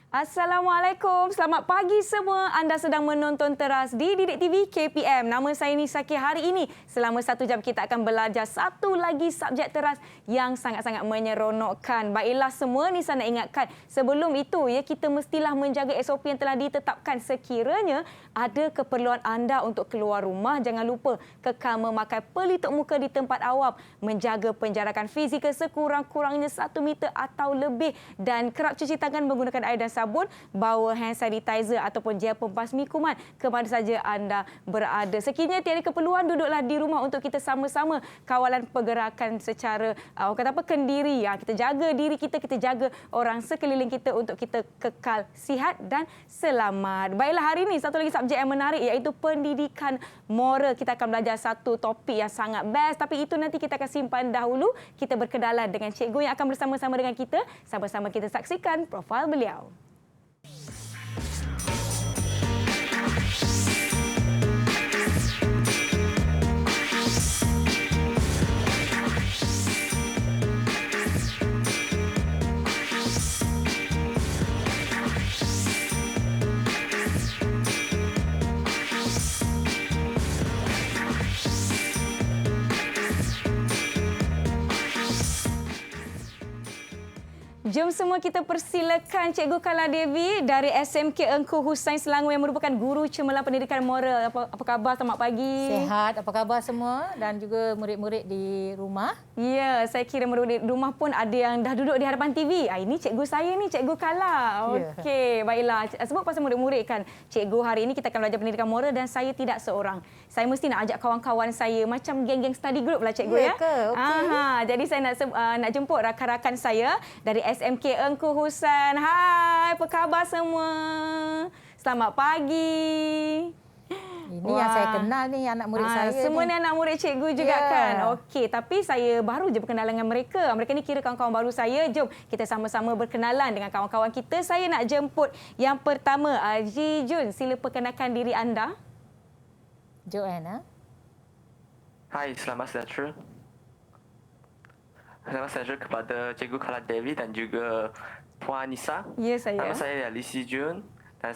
Assalamualaikum, selamat pagi semua. Anda sedang menonton teras di Didik TV KPM. Nama saya Nisa K. Hari ini, selama 1 jam kita akan belajar satu lagi subjek teras yang sangat-sangat menyeronokkan. Baiklah semua, Nisa nak ingatkan, sebelum itu kita mestilah menjaga SOP yang telah ditetapkan. Sekiranya ada keperluan anda untuk keluar rumah, jangan lupa kekal memakai pelitup muka di tempat awam, menjaga penjarakan fizikal sekurang-kurangnya 1 meter atau lebih dan kerap cuci tangan menggunakan air dan sabun, bawa hand sanitizer ataupun gel pembasmi kuman ke mana saja anda berada. Sekiranya tiada keperluan, duduklah di rumah untuk kita sama-sama kawalan pergerakan secara kendiri. Kita jaga diri kita, kita jaga orang sekeliling kita untuk kita kekal sihat dan selamat. Baiklah, hari ini satu lagi subjek yang menarik iaitu pendidikan moral. Kita akan belajar satu topik yang sangat best, tapi itu nanti kita akan simpan dahulu. Kita berkenalan dengan cikgu yang akan bersama-sama dengan kita. Sama-sama kita saksikan profil beliau. Jom semua kita persilakan Cikgu Kala Devi dari SMK Engku Hussain Selangor yang merupakan guru cemerlang pendidikan moral. Apa khabar? Selamat pagi. Sehat. Apa khabar semua dan juga murid-murid di rumah? Ya, saya kira murid-murid di rumah pun ada yang dah duduk di hadapan TV. Ini cikgu saya ni, Cikgu Kala. Okey, baiklah. Sebab pasal murid-murid kan, cikgu hari ini kita akan belajar pendidikan moral dan saya tidak seorang. Saya mesti nak ajak kawan-kawan saya macam geng-geng study group lah cikgu ya. Okey. Jadi saya nak jemput rakan-rakan saya dari SMK Engku Hussain. Hai, apa khabar semua? Selamat pagi. Ini yang saya kenal ni, anak murid saya. Semua ni anak murid cikgu juga kan? Okey, tapi saya baru je berkenalan dengan mereka. Mereka ni kira kawan-kawan baru saya. Jom kita sama-sama berkenalan dengan kawan-kawan kita. Saya nak jemput yang pertama, Ji Jun. Sila perkenalkan diri anda. Joanna. Hai, selamat sejahtera. Selamat sejahtera kepada Cikgu Kala Devi dan juga Puan Nisa. Ya, saya. Nama saya Li Si Jun dan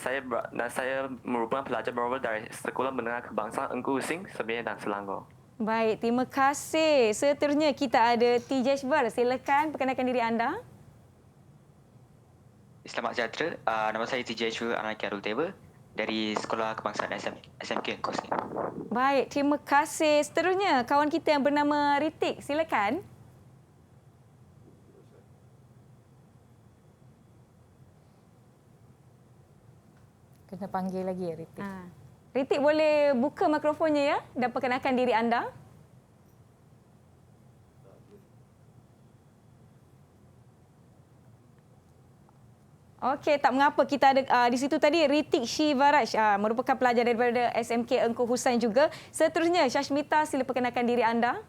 saya merupakan pelajar moral dari Sekolah Menengah Kebangsaan Engku Hussain Sebian dan Selangor. Baik, terima kasih. Seterusnya kita ada Tijesh Bar. Silakan perkenalkan diri anda. Selamat sejahtera. Nama saya Tijesh Anakirul Teba dari Sekolah Kebangsaan SMK Engku Hussain. Baik, terima kasih. Seterusnya kawan kita yang bernama Ritik. Silakan. Kena panggil lagi ya, Ritik. Ritik boleh buka mikrofonnya ya dan perkenalkan diri anda. Okey, tak mengapa. Kita ada di situ tadi Ritik Shivaraj, merupakan pelajar daripada SMK Engku Hussain juga. Seterusnya Syashmita, sila perkenalkan diri anda.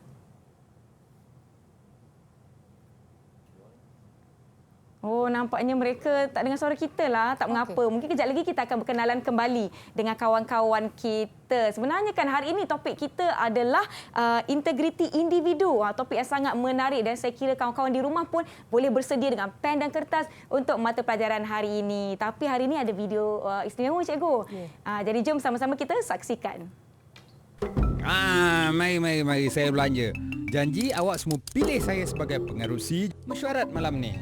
Oh, nampaknya mereka tak dengar suara kita lah. Tak mengapa. Mungkin kejap lagi kita akan berkenalan kembali dengan kawan-kawan kita. Sebenarnya kan hari ini topik kita adalah integriti individu. Topik yang sangat menarik dan saya kira kawan-kawan di rumah pun boleh bersedia dengan pen dan kertas untuk mata pelajaran hari ini. Tapi hari ini ada video istimewa, cikgu. Jadi jom sama-sama kita saksikan. Mari saya belanja. Janji awak semua pilih saya sebagai pengerusi mesyuarat malam ni.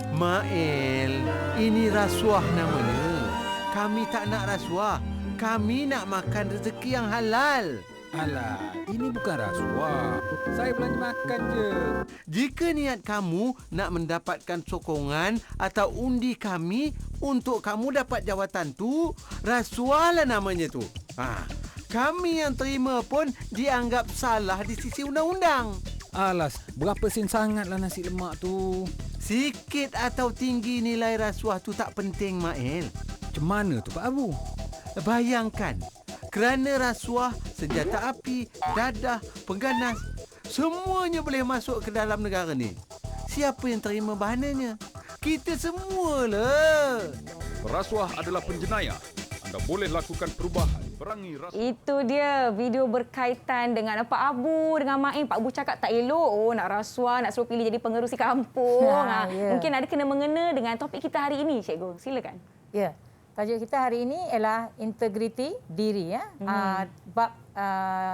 Mael, ini rasuah namanya. Kami tak nak rasuah. Kami nak makan rezeki yang halal. Alah, ini bukan rasuah. Saya belanja makan je. Jika niat kamu nak mendapatkan sokongan atau undi kami untuk kamu dapat jawatan tu, rasuah lah namanya tu. Kami yang terima pun dianggap salah di sisi undang-undang. Alas, berapa sen sangatlah nasi lemak tu? Sikit atau tinggi nilai rasuah tu tak penting, Mael. Macam mana tu Pak Abu? Bayangkan, kerana rasuah, senjata api, dadah, pengganas, semuanya boleh masuk ke dalam negara ni. Siapa yang terima bahananya? Kita semualah. Rasuah adalah penjenayah. Anda boleh lakukan perubahan. Perangi rasuah. Itu dia video berkaitan dengan Pak Abu dengan Mak Im. Pak Abu cakap tak elok. Oh, nak rasuah, nak suruh pilih jadi pengerusi kampung. Ya. Mungkin ada kena mengena dengan topik kita hari ini, Cikgu. Silakan. Ya. Tajuk kita hari ini ialah integriti diri ya. Bab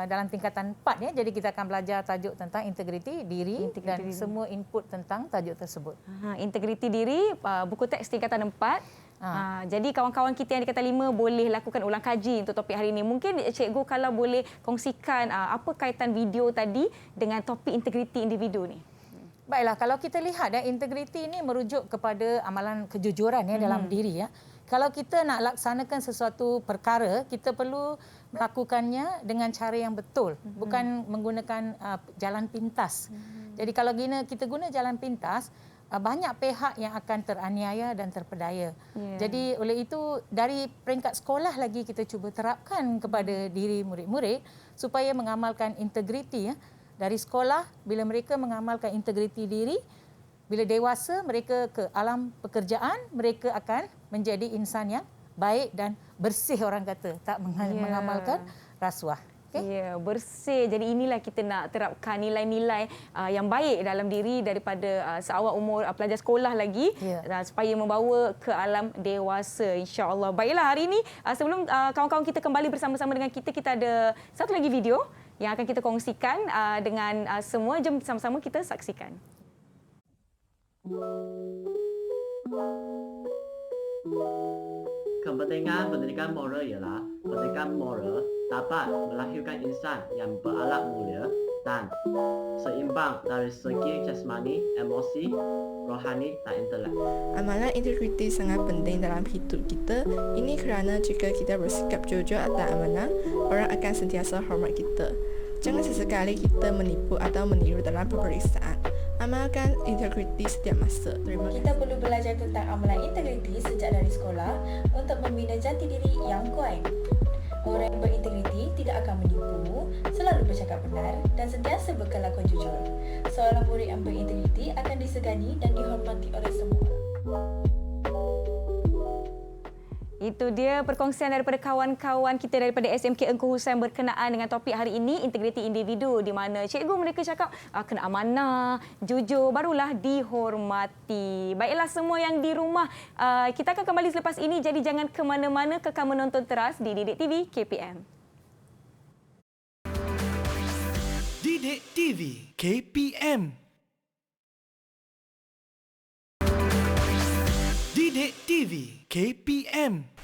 dalam tingkatan 4 ya. Jadi kita akan belajar tajuk tentang integriti diri dan semua input tentang tajuk tersebut. Integriti diri, buku teks tingkatan 4. Jadi kawan-kawan kita yang di tingkatan 5 boleh lakukan ulang kaji untuk topik hari ini. Mungkin Cikgu kalau boleh kongsikan apa kaitan video tadi dengan topik integriti individu ni. Baiklah, kalau kita lihat ya, integriti ini merujuk kepada amalan kejujuran ya dalam diri ya. Kalau kita nak laksanakan sesuatu perkara, kita perlu melakukannya dengan cara yang betul, bukan menggunakan jalan pintas. Jadi kalau kita guna jalan pintas, banyak pihak yang akan teraniaya dan terpedaya. Jadi oleh itu dari peringkat sekolah lagi kita cuba terapkan kepada diri murid-murid supaya mengamalkan integriti ya. Dari sekolah bila mereka mengamalkan integriti diri, bila dewasa mereka ke alam pekerjaan, mereka akan menjadi insan yang baik dan bersih, orang kata, tak mengamalkan rasuah. Ya, bersih. Jadi inilah kita nak terapkan nilai-nilai yang baik dalam diri daripada seawal umur pelajar sekolah lagi supaya membawa ke alam dewasa, insya-Allah. Baiklah, hari ini sebelum kawan-kawan kita kembali bersama-sama dengan kita ada satu lagi video yang akan kita kongsikan dengan semua. Jom sama-sama kita saksikan. Kepentingan pendidikan moral ialah pendidikan moral dapat melahirkan insan yang berakhlak mulia dan seimbang dari segi jasmani, emosi, rohani dan intelek. Amalan integriti sangat penting dalam hidup kita. Ini kerana jika kita bersikap jujur atau amanah, orang akan sentiasa hormat kita. Jangan sesekali kita menipu atau meniru dalam peperiksaan. Amalkan integriti setiap masa. Terima kasih. Kita perlu belajar tentang amalan integriti sejak dari sekolah untuk membina jati diri yang kuat. Orang yang berintegriti tidak akan menipu, selalu bercakap benar dan sentiasa berkelakuan jujur. Seorang murid yang berintegriti akan disegani dan dihormati oleh semua orang. Itu dia perkongsian daripada kawan-kawan kita daripada SMK Engku Hussein berkenaan dengan topik hari ini, integriti individu, di mana cikgu mereka cakap kena amanah, jujur, barulah dihormati. Baiklah semua yang di rumah, kita akan kembali selepas ini, jadi jangan ke mana-mana, kekal menonton teras di Didik TV KPM. Didik TV KPM. Didik TV KPM.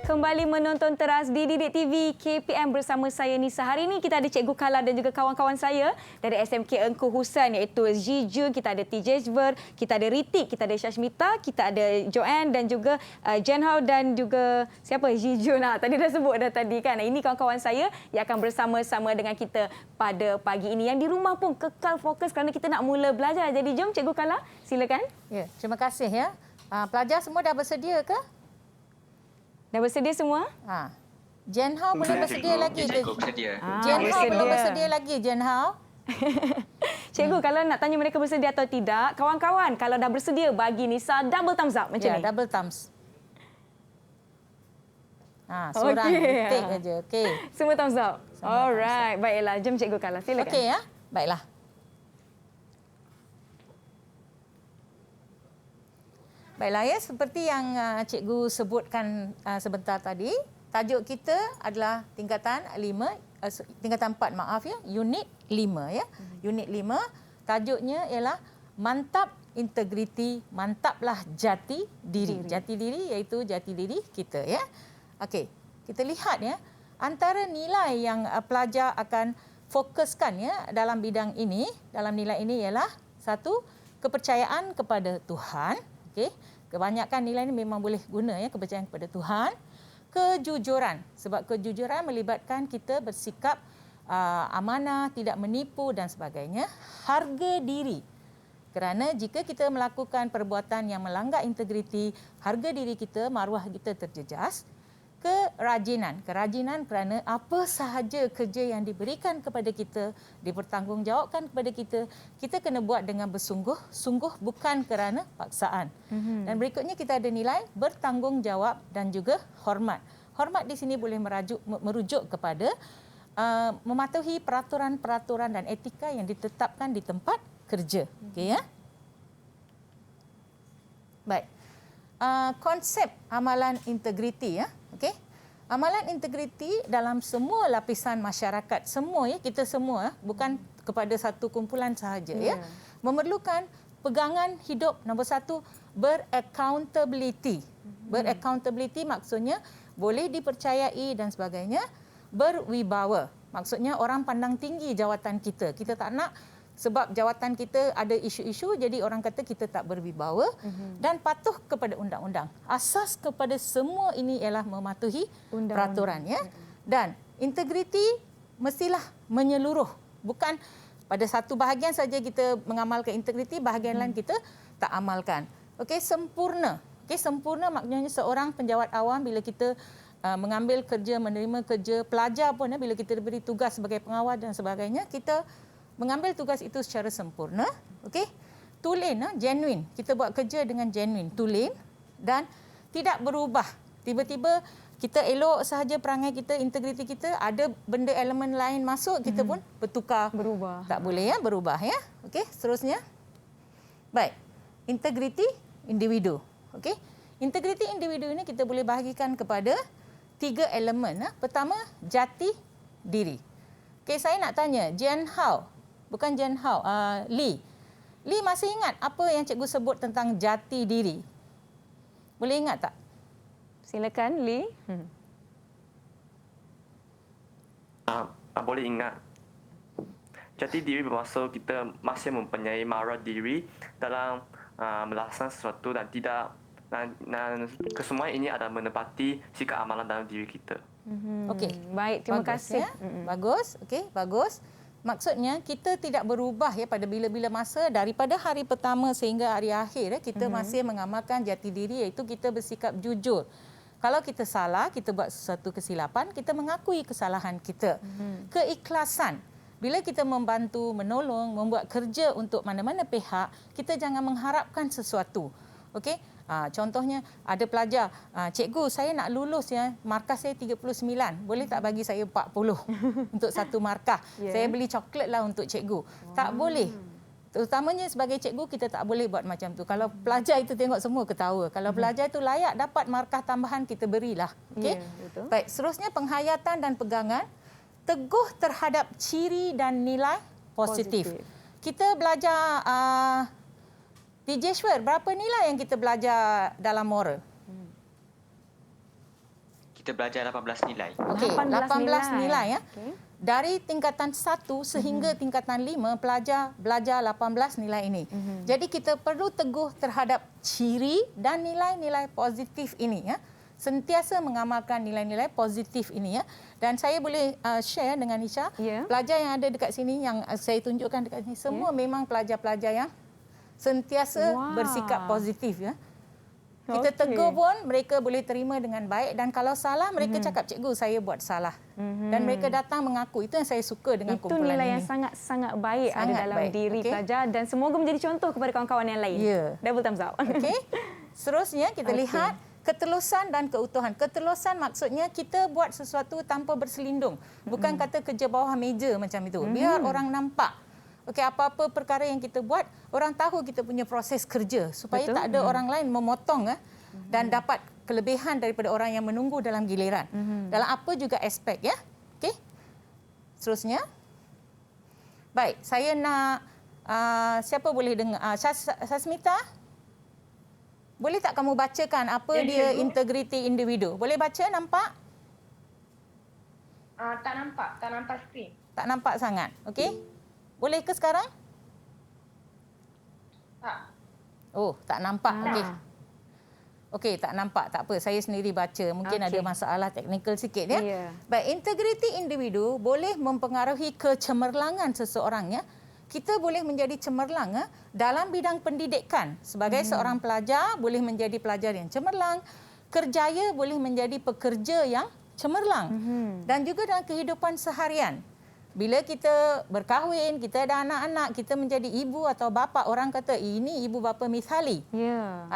Kembali menonton teras di Didik TV KPM bersama saya Nisa. Hari ini kita ada Cikgu Kala dan juga kawan-kawan saya dari SMK Engku Hussein, iaitu Zijun, kita ada Tijezver, kita ada Ritik, kita ada Syashmita, kita ada Joanne dan juga Jenhao dan juga siapa? Zijun. Tadi dah sebut dah tadi kan. Ini kawan-kawan saya yang akan bersama-sama dengan kita pada pagi ini. Yang di rumah pun kekal fokus kerana kita nak mula belajar. Jadi jom Cikgu Kala, silakan. Ya, terima kasih ya. Pelajar semua dah bersedia ke? Dah bersedia semua? Jenhao belum bersedia lagi ke? Cikgu bersedia. Jenhao belum bersedia lagi, Jenhao. Cikgu, kalau nak tanya mereka bersedia atau tidak, kawan-kawan kalau dah bersedia bagi Nisa double thumbs up macam ni. Double thumbs. Seorang tick aja. Okey. Semua thumbs up. Alright, baiklah. Jom Cikgu Kala, silakan. Okey ya. Baiklah. Baiklah ya, seperti yang cikgu sebutkan sebentar tadi, tajuk kita adalah tingkatan 5, tingkatan 4 maaf ya, unit 5 ya. Unit 5, tajuknya ialah mantap integriti, mantaplah jati diri. Jati diri iaitu jati diri kita ya. Okey, kita lihat ya, antara nilai yang pelajar akan fokuskan ya dalam bidang ini, dalam nilai ini ialah satu, kepercayaan kepada Tuhan. Okey, kebanyakan nilai ini memang boleh guna ya, kepercayaan kepada Tuhan. Kejujuran, sebab kejujuran melibatkan kita bersikap amanah, tidak menipu dan sebagainya. Harga diri, Kerana jika kita melakukan perbuatan yang melanggar integriti, harga diri kita, maruah kita terjejas. Kerajinan kerana apa sahaja kerja yang diberikan kepada kita, dipertanggungjawabkan kepada kita, kita kena buat dengan bersungguh-sungguh, bukan kerana paksaan. Dan berikutnya kita ada nilai bertanggungjawab dan juga hormat. Hormat di sini boleh merujuk kepada mematuhi peraturan-peraturan dan etika yang ditetapkan di tempat kerja. Okey ya. Baik. Konsep amalan integriti ya. Okey. Amalan integriti dalam semua lapisan masyarakat, semua ya, kita semua, bukan kepada satu kumpulan sahaja ya. Memerlukan pegangan hidup. Nombor satu, beraccountability. Beraccountability maksudnya boleh dipercayai dan sebagainya. Berwibawa. Maksudnya orang pandang tinggi jawatan kita. Kita tak nak sebab jawatan kita ada isu-isu, jadi orang kata kita tak berwibawa. Dan patuh kepada undang-undang. Asas kepada semua ini ialah mematuhi peraturan. Ya? Dan integriti mestilah menyeluruh. Bukan pada satu bahagian saja kita mengamalkan integriti, bahagian lain kita tak amalkan. Okey, sempurna. Okey, sempurna maknanya seorang penjawat awam bila kita mengambil kerja, menerima kerja, pelajar pun bila kita diberi tugas sebagai pengawal dan sebagainya, kita mengambil tugas itu secara sempurna, okey? Tulen, genuine. Kita buat kerja dengan genuine, tulen dan tidak berubah. Tiba-tiba kita elok sahaja perangai kita, integriti kita, ada benda elemen lain masuk, kita pun bertukar. Berubah. Tak boleh ya, berubah ya. Okey, seterusnya. Baik. Integriti individu. Okey. Integriti individu ini kita boleh bahagikan kepada 3 elemen. Pertama, jati diri. Okey, saya nak tanya, Jian Hao. Bukan Jian Hao, Lee. Lee masih ingat apa yang cikgu sebut tentang jati diri? Boleh ingat tak? Silakan, Lee. Boleh ingat. Jati diri bermaksud kita masih mempunyai marah diri dalam melaksanakan sesuatu dan tidak dan kesemua ini adalah menepati sikap amalan dalam diri kita. Okey. Baik, terima kasih. Ya? Bagus, okey, bagus. Maksudnya kita tidak berubah ya pada bila-bila masa daripada hari pertama sehingga hari akhir ya, kita masih mengamalkan jati diri, iaitu kita bersikap jujur. Kalau kita salah, kita buat sesuatu kesilapan, kita mengakui kesalahan kita. Keikhlasan. Bila kita membantu, menolong, membuat kerja untuk mana-mana pihak, kita jangan mengharapkan sesuatu. Okey? Contohnya ada pelajar, cikgu saya nak lulus ya, markah saya 39, boleh tak bagi saya 40 untuk satu markah? Saya beli coklat lah untuk cikgu. Tak boleh. Terutamanya sebagai cikgu kita tak boleh buat macam tu. Kalau pelajar itu tengok semua ketawa. Kalau pelajar itu layak dapat markah tambahan, kita berilah. Okey? Baik, seterusnya penghayatan dan pegangan. Teguh terhadap ciri dan nilai positif. Kita belajar DJ Shwar, berapa nilai yang kita belajar dalam moral? Kita belajar 18 nilai. Okey, 18 nilai ya. Okay. Dari tingkatan 1 sehingga tingkatan 5 pelajar belajar 18 nilai ini. Jadi kita perlu teguh terhadap ciri dan nilai-nilai positif ini ya. Sentiasa mengamalkan nilai-nilai positif ini ya. Dan saya boleh share dengan Isha, pelajar yang ada dekat sini yang saya tunjukkan dekat sini semua memang pelajar-pelajar yang sentiasa bersikap positif ya. Kita tegur pun mereka boleh terima dengan baik, dan kalau salah mereka cakap cikgu saya buat salah. Dan mereka datang mengaku. Itu yang saya suka dengan kumpulan ini. Itu nilai yang sangat-sangat baik ada dalam diri pelajar dan semoga menjadi contoh kepada kawan-kawan yang lain. Double thumbs up. Okey. Seterusnya kita lihat ketelusan dan keutuhan. Ketelusan maksudnya kita buat sesuatu tanpa berselindung. Bukan kata kerja bawah meja macam itu. Biar orang nampak. Okey, apa-apa perkara yang kita buat, orang tahu kita punya proses kerja supaya tak ada orang lain memotong dan dapat kelebihan daripada orang yang menunggu dalam giliran. Dalam apa juga aspek ya. Okey. Seterusnya. Baik, saya nak siapa boleh dengar? Sasmita? Boleh tak kamu bacakan apa dia integriti individu? Boleh baca, nampak? Tak nampak skrin. Tak nampak sangat. Okey. Boleh ke sekarang? Tak. Oh, tak nampak. Okey. Okey, tak nampak. Tak apa, saya sendiri baca. Mungkin ada masalah teknikal sikit ya. Baik, integriti individu boleh mempengaruhi kecemerlangan seseorang ya. kita boleh menjadi cemerlang dalam bidang pendidikan. Sebagai seorang pelajar boleh menjadi pelajar yang cemerlang, kerjaya boleh menjadi pekerja yang cemerlang. Dan juga dalam kehidupan seharian. Bila kita berkahwin, kita ada anak-anak, kita menjadi ibu atau bapa, orang kata ini ibu bapa misali.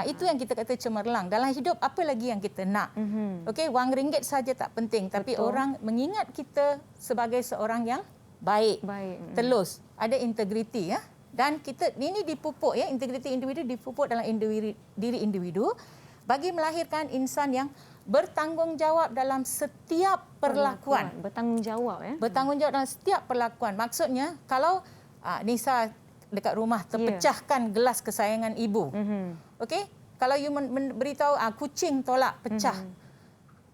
Itu yang kita kata cemerlang. Dalam hidup apa lagi yang kita nak? Okey, wang ringgit saja tak penting, tapi orang mengingat kita sebagai seorang yang baik. Telus, ada integriti ya. Dan kita ini dipupuk ya, integriti individu dipupuk dalam diri individu bagi melahirkan insan yang bertanggungjawab dalam setiap perlakuan. Bertanggungjawab ya. Bertanggungjawab dalam setiap perlakuan. Maksudnya kalau Nisa dekat rumah terpecahkan gelas kesayangan ibu. Okey? Kalau you beritahu kucing tolak pecah.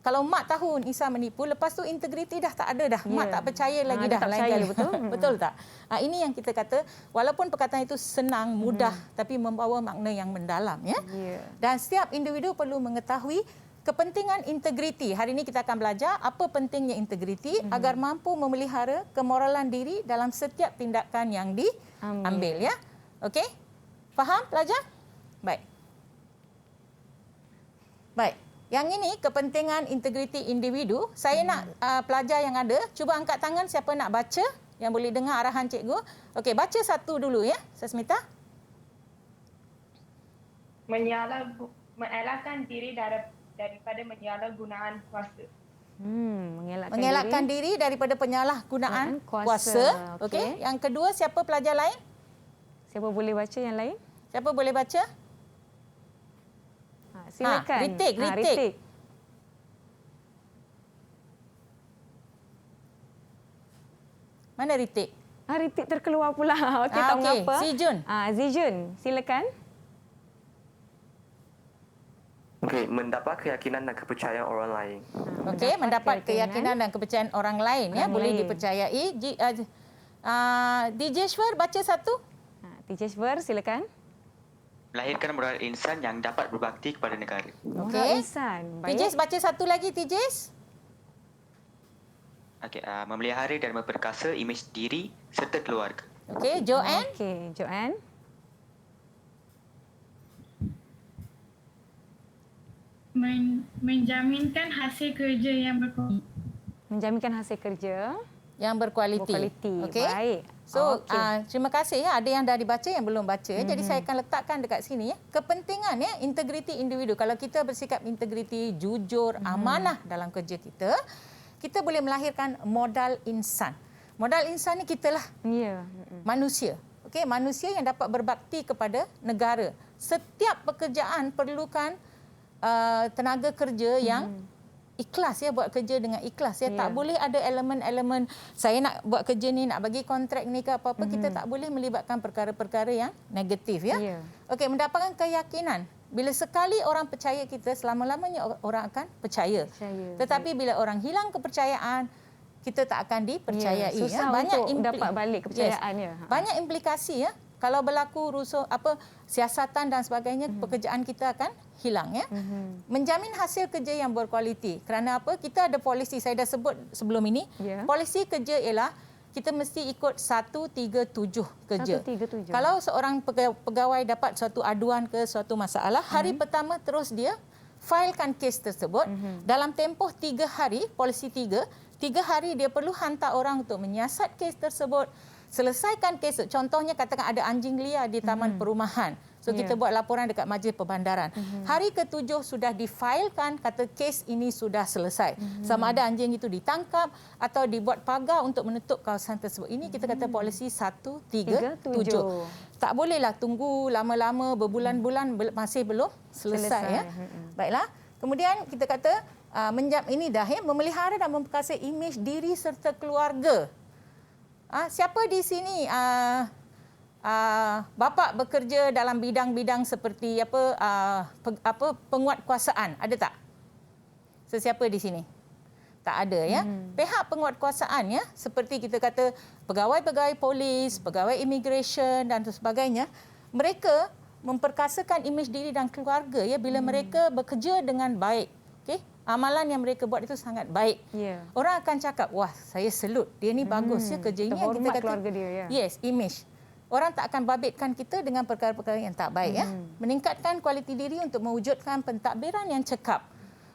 Kalau mak tahu Nisa menipu, lepas tu integriti dah tak ada dah. Mak tak percaya lagi dah. Tak percaya, betul. Betul tak? Ini yang kita kata, walaupun perkataan itu senang, mudah, tapi membawa makna yang mendalam ya. Dan setiap individu perlu mengetahui kepentingan integriti. Hari ini kita akan belajar apa pentingnya integriti agar mampu memelihara kemoralan diri dalam setiap tindakan yang diambil ya. Okey? Faham pelajar? Baik. Baik. Yang ini kepentingan integriti individu. Saya nak pelajar yang ada, cuba angkat tangan siapa nak baca, yang boleh dengar arahan cikgu. Okey, baca satu dulu ya, Sasmita. Mengelakkan diri daripada penyalahgunaan kuasa. Mengelakkan diri daripada penyalahgunaan kuasa. Okey. Yang kedua, siapa pelajar lain? Siapa boleh baca yang lain? Siapa boleh baca? Silakan. Ritik. Mana Ritik? Ritik terkeluar pula. Okey, tak mengapa. Zijun. Zijun, silakan. Okey, mendapat keyakinan dan kepercayaan orang lain. Okey, mendapat keyakinan dan kepercayaan orang lain ya, boleh dipercayai. DJ Shwar baca satu. DJ Shwar, silakan. Melahirkan moral insan yang dapat berbakti kepada negara. Okey. Tijes baca satu lagi, Tijes. Okey, memelihara dan memperkasa imej diri serta keluarga. Okey, Joanne. Okey, Joanne. Menjaminkan hasil kerja yang berkualiti. Menjaminkan hasil kerja yang berkualiti. Okey. Baik. So, terima kasih ya. Ada yang dah dibaca, yang belum baca. Jadi saya akan letakkan dekat sini ya. Kepentingan ya integriti individu. Kalau kita bersikap integriti, jujur, amanah dalam kerja kita, kita boleh melahirkan modal insan. Modal insan ni kita lah. Manusia. Okey, manusia yang dapat berbakti kepada negara. Setiap pekerjaan perlukan tenaga kerja yang ikhlas ya, buat kerja dengan ikhlas ya. Tak boleh ada elemen-elemen saya nak buat kerja ni, nak bagi kontrak ni ke apa-apa, kita tak boleh melibatkan perkara-perkara yang negatif ya. Okey, mendapatkan keyakinan. Bila sekali orang percaya kita, selama-lamanya orang akan percaya. Tetapi bila orang hilang kepercayaan, kita tak akan dipercayai susah banyak untuk dapat balik kepercayaannya. Banyak implikasi ya. Kalau berlaku rusuh siasatan dan sebagainya, pekerjaan kita akan hilang ya. Menjamin hasil kerja yang berkualiti. Kerana apa? Kita ada polisi, saya dah sebut sebelum ini. Polisi kerja ialah kita mesti ikut 137 kerja. 137. Kalau seorang pegawai dapat suatu aduan ke suatu masalah, hari pertama terus dia filekan kes tersebut. Dalam tempoh 3 hari, polisi 3 hari dia perlu hantar orang untuk menyiasat kes tersebut. Selesaikan kes. Contohnya katakan ada anjing liar di taman perumahan. So kita buat laporan dekat Majlis Perbandaran. Hari ke-7 sudah difailkan, kata kes ini sudah selesai. Sama ada anjing itu ditangkap atau dibuat pagar untuk menutup kawasan tersebut. Ini kita kata polisi 137. Tak bolehlah tunggu lama-lama, berbulan-bulan masih belum selesai. Ya. Baiklah. Kemudian kita kata ini dah ya, memelihara dan memperkasa imej diri serta keluarga. Siapa di sini bapa bekerja dalam bidang-bidang seperti penguatkuasaan? Ada tak? Sesiapa di sini? Tak ada ya. Pihak penguatkuasaan ya, seperti kita kata pegawai-pegawai polis, pegawai immigration dan sebagainya, mereka memperkasakan imej diri dan keluarga ya bila mereka bekerja dengan baik. Okey? Amalan yang mereka buat itu sangat baik. Orang akan cakap, wah, saya selut. Dia ni bagus ya kerja ini. Yang kita kata, keluarga dia. Yes, image. orang tak akan babitkan kita dengan perkara-perkara yang tak baik. Ya. Meningkatkan kualiti diri untuk mewujudkan pentadbiran yang cekap.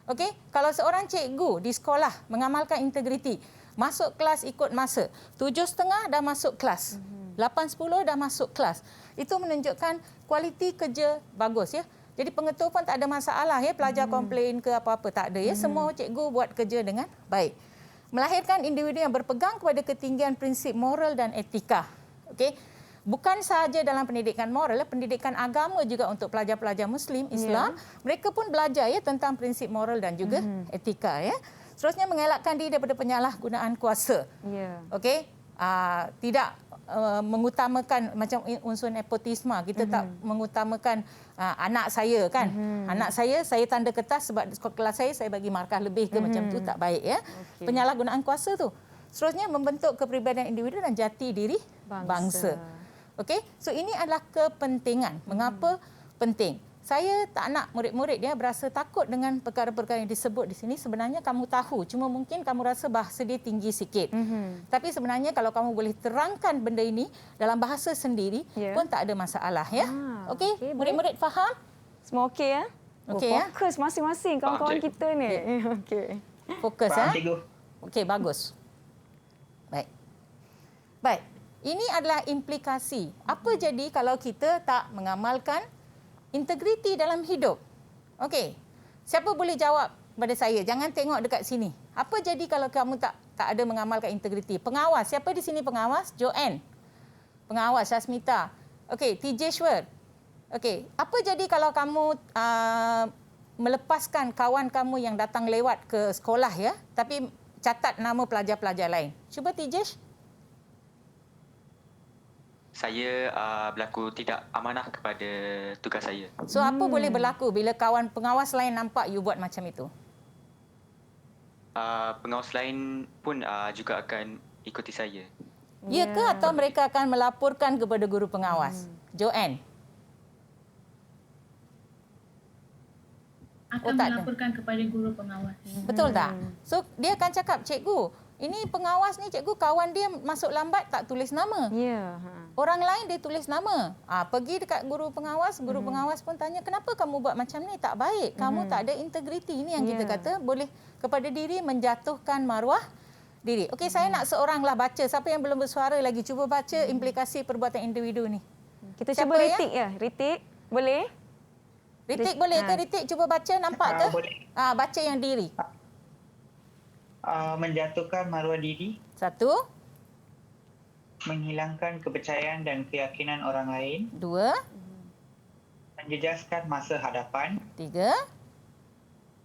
Okey, kalau seorang cikgu di sekolah mengamalkan integriti, masuk kelas ikut masa, 7.30 dah masuk kelas, 8.10 dah masuk kelas. Itu menunjukkan kualiti kerja bagus ya. Jadi pengetua pun tak ada masalah ya, pelajar komplain ke apa-apa tak ada ya. Semua cikgu buat kerja dengan baik. Melahirkan individu yang berpegang kepada ketinggian prinsip moral dan etika. Okey. Bukan sahaja dalam pendidikan moral, pendidikan agama juga untuk pelajar-pelajar Muslim, Islam, mereka pun belajar ya tentang prinsip moral dan juga etika ya. Seterusnya mengelakkan diri daripada penyalahgunaan kuasa. Okey, tidak mengutamakan macam unsur nepotisme. Kita tak mengutamakan anak saya kan. Anak saya tanda kertas sebab kelas saya bagi markah lebih ke macam tu tak baik ya. Penyalahgunaan kuasa tu. Seterusnya membentuk kepribadian individu dan jati diri bangsa. Okey, so ini adalah kepentingan. Mengapa penting? Saya tak nak murid-murid dia berasa takut dengan perkara-perkara yang disebut di sini. Sebenarnya kamu tahu, cuma mungkin kamu rasa bahasa dia tinggi sikit. Tapi sebenarnya kalau kamu boleh terangkan benda ini dalam bahasa sendiri pun tak ada masalah ya. Okey, murid-murid faham? Semua okey ya? Okey ya. Fokus masing-masing kawan-kawan kita ni. Okey. Fokus ya. Okey, bagus. Baik. Ini adalah implikasi. Apa jadi kalau kita tak mengamalkan integriti dalam hidup? Okey. Siapa boleh jawab pada saya? Jangan tengok dekat sini. Apa jadi kalau kamu tak ada mengamalkan integriti? Pengawas. Siapa di sini pengawas? Joanne. Pengawas Shasmita. Okey, Tijeshwar. Okey. Apa jadi kalau kamu melepaskan kawan kamu yang datang lewat ke sekolah ya, tapi catat nama pelajar-pelajar lain? Cuba Tijesh. Saya berlaku tidak amanah kepada tugas saya. So apa boleh berlaku bila kawan pengawas lain nampak you buat macam itu? Pengawas lain pun juga akan ikuti saya. Ya ke atau mereka akan melaporkan kepada guru pengawas? Joanne. Akan melaporkan kepada guru pengawas. Betul tak? So dia akan cakap, cikgu, ini pengawas ni cikgu, kawan dia masuk lambat tak tulis nama. Orang lain dia tulis nama. Pergi dekat guru pengawas pun tanya, kenapa kamu buat macam ni? Tak baik. Kamu tak ada integriti. Ini yang kita kata boleh kepada diri menjatuhkan maruah diri. Okey, saya nak seorang lah baca. Siapa yang belum bersuara lagi, cuba baca implikasi perbuatan individu ni. Kita cuba Ritik ya? Ritik, boleh? Ritik boleh ke? Ritik cuba baca, nampak ke? Boleh. Baca yang diri. Menjatuhkan maruah diri. 1. Menghilangkan kepercayaan dan keyakinan orang lain. 2. Menjejaskan masa hadapan. 3.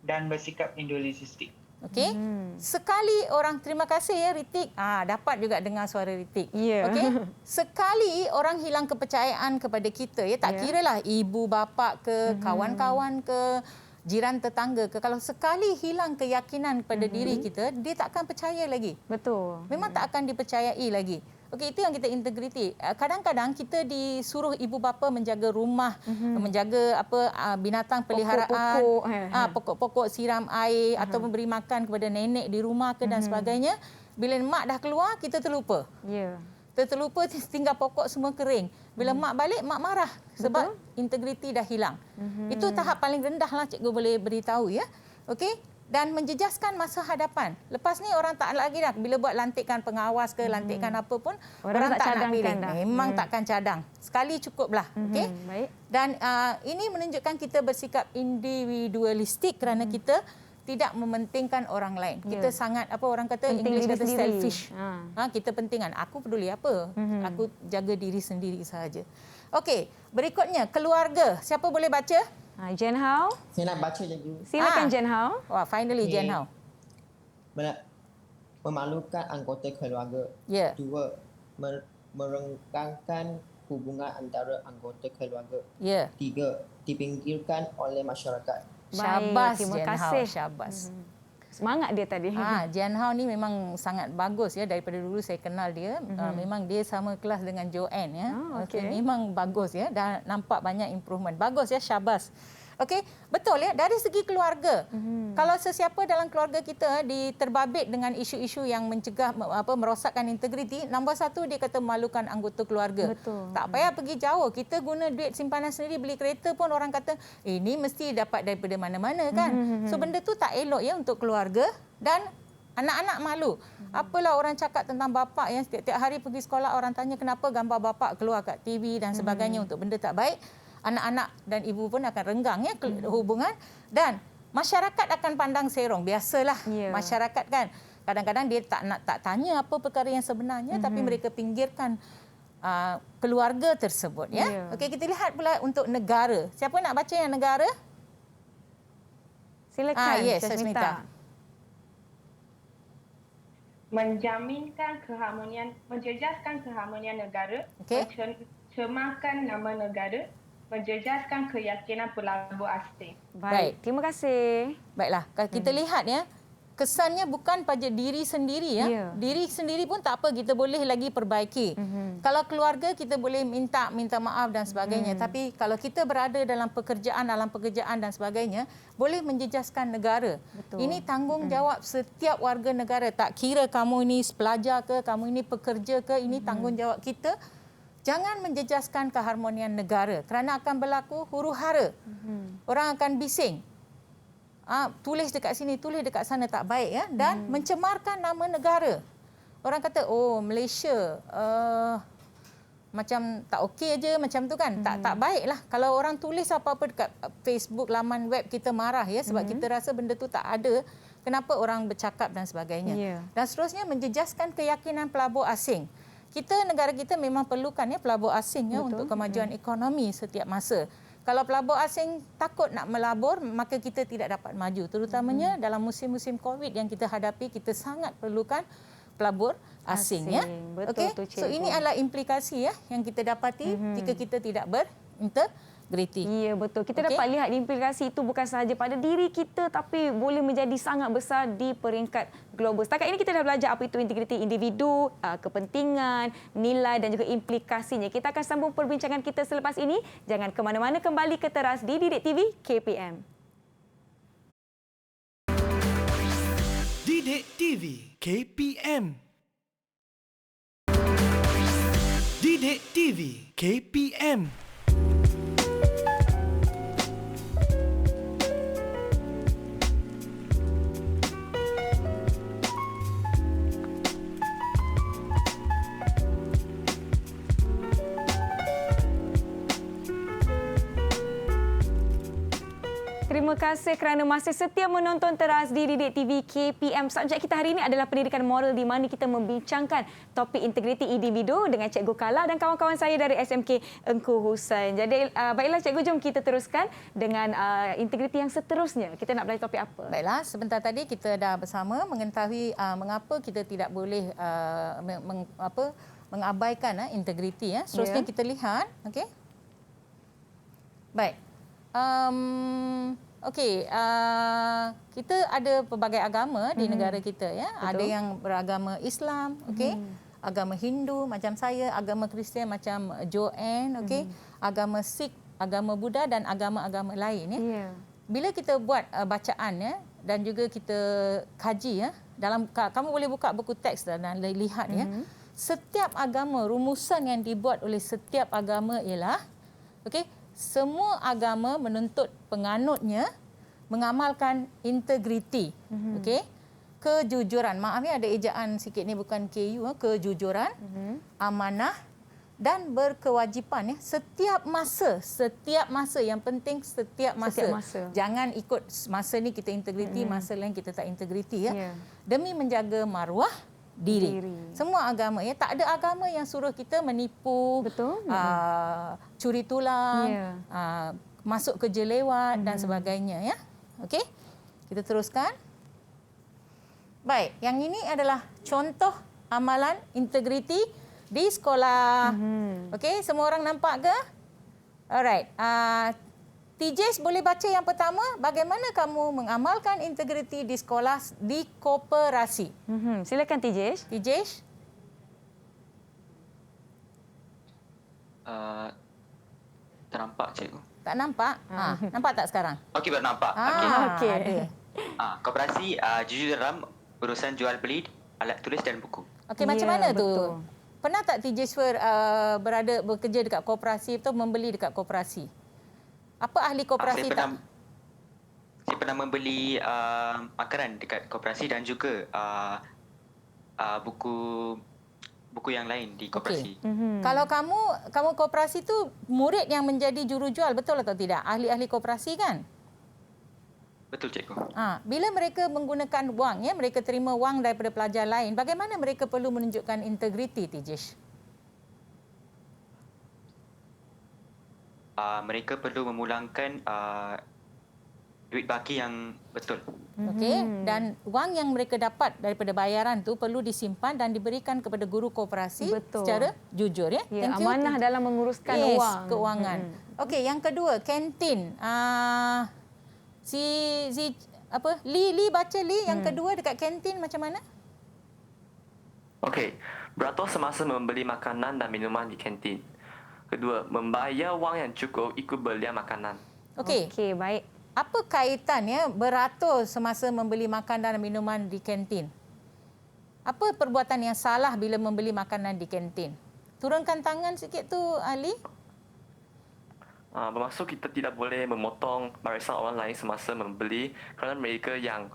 Dan bersikap individualistik. Okey. Sekali orang, terima kasih ya Ritik. Dapat juga dengar suara Ritik. Okey. Sekali orang hilang kepercayaan kepada kita ya, tak kiralah ibu bapa ke, kawan-kawan ke, jiran tetangga ke, kalau sekali hilang keyakinan pada diri kita, dia tak akan percaya lagi. Betul. Memang tak akan dipercayai lagi. Okey, itu yang kita integriti. Kadang-kadang kita disuruh ibu bapa menjaga rumah, menjaga binatang peliharaan, pokok-pokok siram air atau memberi makan kepada nenek di rumah ke dan sebagainya. Bila mak dah keluar, kita terlupa. Kita terlupa, tinggal pokok semua kering. Bila mak balik, mak marah sebab integriti dah hilang. Itu tahap paling rendah lah cikgu boleh beritahu ya. Okey. Dan menjejaskan masa hadapan. Lepas ni orang tak lagi dah. Bila buat lantikan pengawas ke, lantikan apa pun, orang tak nak pilih. Memang takkan cadang. Sekali cukuplah. Okey. Baik. Dan ini menunjukkan kita bersikap individualistik kerana kita tidak mementingkan orang lain. Kita sangat, orang kata, English kata selfish. Kita pentingkan. Aku peduli apa? Aku jaga diri sendiri sahaja. Okey. Berikutnya, keluarga. Siapa boleh baca? Jen Hao. Saya nak baca cikgu. Silakan Jen Hao. Wah, finally Jen Hao. Memalukan anggota keluarga. 2. Merenggangkan hubungan antara anggota keluarga. 3. Dipinggirkan oleh masyarakat. Syabas, terima Jen kasih. Hao. Syabas. Semangat dia tadi. Jen Hao ni memang sangat bagus ya, daripada dulu saya kenal dia. Memang dia sama kelas dengan Joanne ya. Memang bagus ya, dah nampak banyak improvement. Bagus ya, syabas. Okey, betul ya, dari segi keluarga. Kalau sesiapa dalam keluarga kita diterbabit dengan isu-isu yang mencegah merosakkan integriti, nombor satu dia kata memalukan anggota keluarga. Betul. Tak payah pergi jauh. Kita guna duit simpanan sendiri beli kereta pun orang kata ini mesti dapat daripada mana-mana kan. So benda tu tak elok ya untuk keluarga dan anak-anak malu. Apalah orang cakap tentang bapa yang setiap hari pergi sekolah orang tanya kenapa gambar bapa keluar kat TV dan sebagainya untuk benda tak baik. Anak-anak dan ibu pun akan renggang ya hubungan dan masyarakat akan pandang serong. Biasalah masyarakat kan. Kadang-kadang dia tak tanya apa perkara yang sebenarnya tapi mereka pinggirkan keluarga tersebut ya. Okey, kita lihat pula untuk negara. Siapa nak baca yang negara? Silakan. Yes, Sasmita. Menjajaskan keharmonian negara, mencemarkan nama negara, menjejaskan keyakinan pelabur asing. Baik, terima kasih. Baiklah, kalau kita lihat ya, kesannya bukan pada diri sendiri ya. Diri sendiri pun tak apa, kita boleh lagi perbaiki. Kalau keluarga kita boleh minta maaf dan sebagainya. Tapi kalau kita berada dalam pekerjaan dan sebagainya, boleh menjejaskan negara. Betul. Ini tanggungjawab setiap warga negara. Tak kira kamu ini pelajar ke, kamu ini pekerja ke, ini tanggungjawab kita. Jangan menjejaskan keharmonian negara kerana akan berlaku huru-hara. Orang akan bising. Tulis dekat sini, tulis dekat sana tak baik ya, dan mencemarkan nama negara. Orang kata Malaysia macam tak okey aja macam tu kan. Tak baiklah kalau orang tulis apa-apa dekat Facebook, laman web kita marah ya sebab kita rasa benda tu tak ada. Kenapa orang bercakap dan sebagainya. Dan seterusnya menjejaskan keyakinan pelabur asing. Negara kita memang perlukan ya pelabur asing ya untuk kemajuan ekonomi setiap masa. Kalau pelabur asing takut nak melabur, maka kita tidak dapat maju. Terutamanya dalam musim-musim COVID yang kita hadapi, kita sangat perlukan pelabur asing ya. Betul tu, So ini adalah implikasi ya yang kita dapati jika kita tidak berintegriti. Ya, betul. Kita dapat lihat implikasi itu bukan sahaja pada diri kita tapi boleh menjadi sangat besar di peringkat global. Setakat ini kita dah belajar apa itu integriti individu, kepentingan, nilai dan juga implikasinya. Kita akan sambung perbincangan kita selepas ini. Jangan ke mana-mana, kembali ke Teras di Didik TV KPM. Didik TV KPM. Didik TV KPM. Terima kasih kerana masih setia menonton Teras di Didik TV KPM. Subjek kita hari ini adalah pendidikan moral di mana kita membincangkan topik integriti individu dengan Cikgu Kala dan kawan-kawan saya dari SMK Engku Hussain. Jadi baiklah Cikgu, jom kita teruskan dengan integriti yang seterusnya. Kita nak belajar topik apa? Baiklah, sebentar tadi kita dah bersama mengetahui mengapa kita tidak boleh mengabaikan integriti ya. Seterusnya kita lihat, okey. Baik. Kita ada pelbagai agama di negara kita ya. Betul. Ada yang beragama Islam, okey. Agama Hindu macam saya, agama Kristian macam Joanne, okey. Agama Sikh, agama Buddha dan agama-agama lain ya. Bila kita buat bacaan ya dan juga kita kaji ya, kamu boleh buka buku teks dan lihat ya. Setiap agama, rumusan yang dibuat oleh setiap agama ialah okey, semua agama menuntut penganutnya mengamalkan integriti, okey, kejujuran. Maaf ya ada ejaan sikit ni, bukan KU, kejujuran, amanah dan berkewajipan ya. Setiap masa yang penting setiap masa. Jangan ikut masa ni kita integriti, masa lain kita tak integriti ya. Demi menjaga maruah diri. Semua agama ya, tak ada agama yang suruh kita menipu, curi tulang, masuk kerja lewat dan sebagainya ya. Okey. Kita teruskan. Baik, yang ini adalah contoh amalan integriti di sekolah. Okey, semua orang nampak ke? Alright. TJ boleh baca yang pertama, bagaimana kamu mengamalkan integriti di sekolah di koperasi? Silakan TJ. Ternampak cikgu. Tak nampak? Nampak tak sekarang? Okey, baru nampak. Okey. Koperasi jujur dalam urusan jual beli alat tulis dan buku. Okey, macam mana tu? Pernah tak Tijeshwar bekerja dekat koperasi atau membeli dekat koperasi? Apa ahli koperasi Saya pernah membeli makanan dekat koperasi dan juga buku yang lain di koperasi. Kalau kamu koperasi tu murid yang menjadi jurujual, betul atau tidak? Ahli-ahli koperasi kan? Betul, cikgu. Bila mereka menggunakan wang, mereka terima wang daripada pelajar lain, bagaimana mereka perlu menunjukkan integriti, Tijesh? Mereka perlu memulangkan duit baki yang betul. Okey, dan wang yang mereka dapat daripada bayaran tu perlu disimpan dan diberikan kepada guru koperasi secara jujur, ya. Amanah dalam menguruskan wang. Keuangan. Okey, yang kedua, kantin. Lee baca Lee yang kedua dekat kantin macam mana? Okey, beratur semasa membeli makanan dan minuman di kantin. Kedua, membayar wang yang cukup ikut belian makanan. Okey, baik. Apa kaitannya beratur semasa membeli makanan dan minuman di kantin? Apa perbuatan yang salah bila membeli makanan di kantin? Turunkan tangan sikit tu, Ali. Bermaksud kita tidak boleh memotong barisan orang lain semasa membeli kerana mereka yang